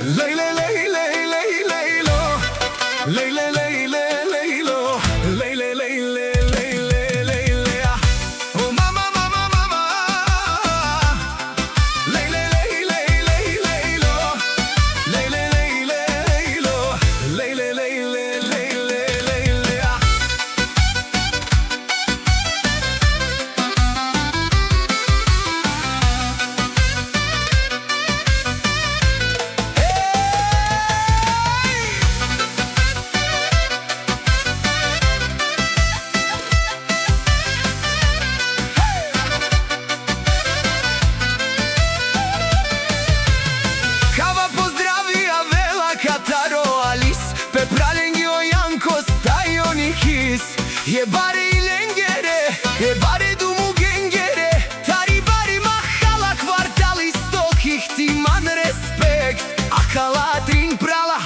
Leyle leyle leylo, leyle leyle leylo, leyle leyle leyle leyle. Oh mama mama mama, leyle leyle leylo, leyle leyle leylo, leyle leyle leyle leyle. Kava pozdravija vela Kataro Alice, Pepralengi o Janko stajo ni his. Jebare i lengere, jebare dumu gengere, tari bari mahala kvartali stokih ti man respekt. Akala trin prala,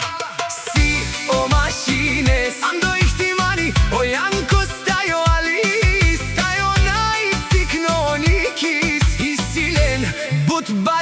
si o mašines, ando ih ti mani o Janko stajo Alice, stajo najcikno ni kis. I silen but ba